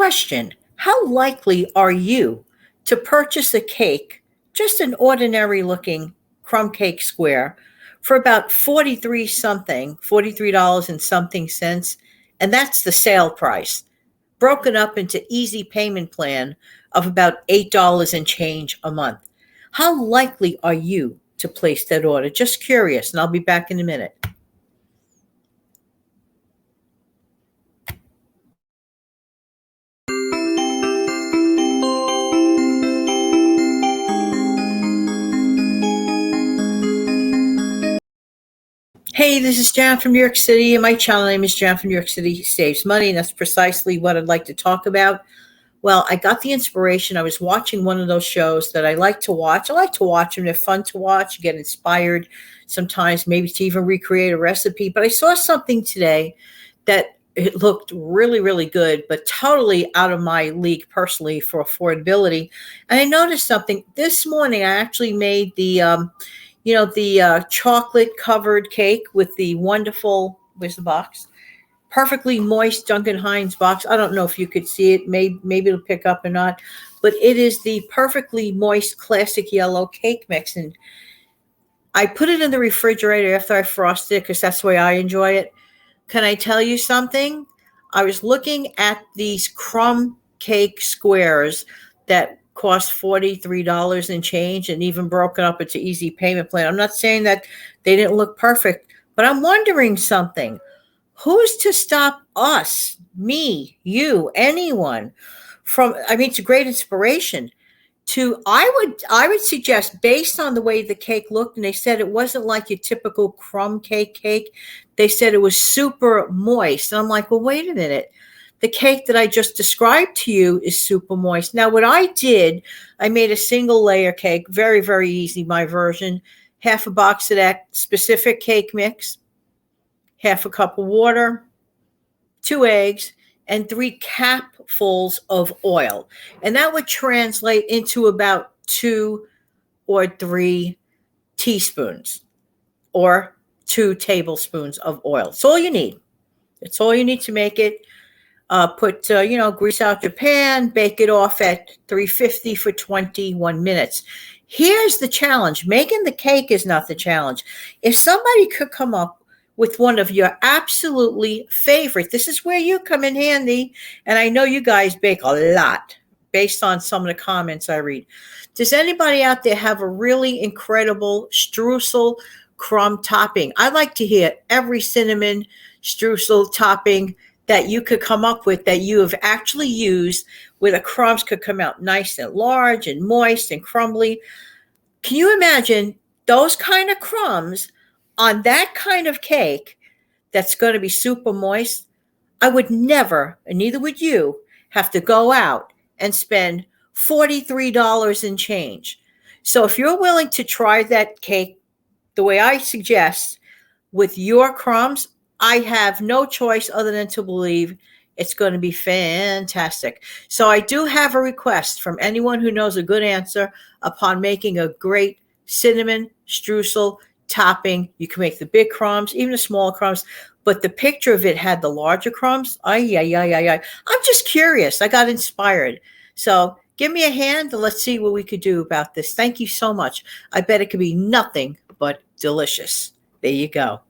Question: how likely are you to purchase a cake, just an ordinary looking crumb cake square, for about 43 something, $43 and something cents, and that's the sale price, broken up into easy payment plan of about $8 and change a month? How likely are you to place that order? Just curious, and I'll be back in a minute. Hey, this is Jan from New York City, and my channel name is Jan from New York City Saves Money, and that's precisely what I'd like to talk about. Well, I got the inspiration. I was watching one of those shows that I like to watch. I like to watch them. They're fun to watch. You get inspired sometimes, maybe to even recreate a recipe. But I saw something today that it looked really, really good, but totally out of my league personally for affordability. And I noticed something this morning. I actually made the chocolate covered cake with the wonderful, where's the box? Perfectly moist Duncan Hines box. I don't know if you could see it. Maybe it'll pick up or not. But it is the perfectly moist classic yellow cake mix. And I put it in the refrigerator after I frosted it because that's the way I enjoy it. Can I tell you something? I was looking at these crumb cake squares that cost $43 and change, and even broken up into easy payment plan. I'm not saying that they didn't look perfect, but I'm wondering something. Who's to stop us, me, you, anyone from, I mean, it's a great inspiration to, I would suggest, based on the way the cake looked, and they said it wasn't like your typical crumb cake. They said it was super moist. And I'm like, well, wait a minute. The cake that I just described to you is super moist. Now, what I did, I made a single layer cake, very, very easy, my version, half a box of that specific cake mix, half a cup of water, 2 eggs, and 3 capfuls of oil. And that would translate into about 2 or 3 teaspoons or 2 tablespoons of oil. It's all you need. It's all you need to make it. Grease out your pan, bake it off at 350 for 21 minutes. Here's the challenge. Making the cake is not the challenge. If somebody could come up with one of your absolutely favorite, this is where you come in handy, and I know you guys bake a lot based on some of the comments I read. Does anybody out there have a really incredible streusel crumb topping? I'd like to hear every cinnamon streusel topping that you could come up with that you have actually used, where the crumbs could come out nice and large and moist and crumbly. Can you imagine those kind of crumbs on that kind of cake that's going to be super moist? I would never, and neither would you, have to go out and spend $43 and change. So if you're willing to try that cake the way I suggest with your crumbs, I have no choice other than to believe it's going to be fantastic. So I do have a request from anyone who knows a good answer upon making a great cinnamon streusel topping. You can make the big crumbs, even the small crumbs, but the picture of it had the larger crumbs. I'm just curious. I got inspired. So give me a hand and let's see what we could do about this. Thank you so much. I bet it could be nothing but delicious. There you go.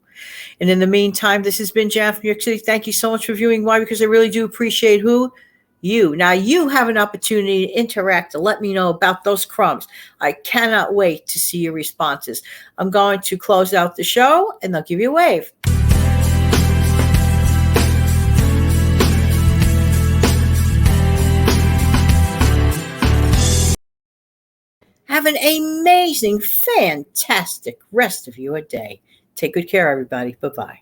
And in the meantime, this has been Jan from New York City. Thank you so much for viewing. Why? Because I really do appreciate you. Now you have an opportunity to interact, to let me know about those crumbs. I cannot wait to see your responses. I'm going to close out the show and I'll give you a wave. Have an amazing, fantastic rest of your day. Take good care, everybody. Bye-bye.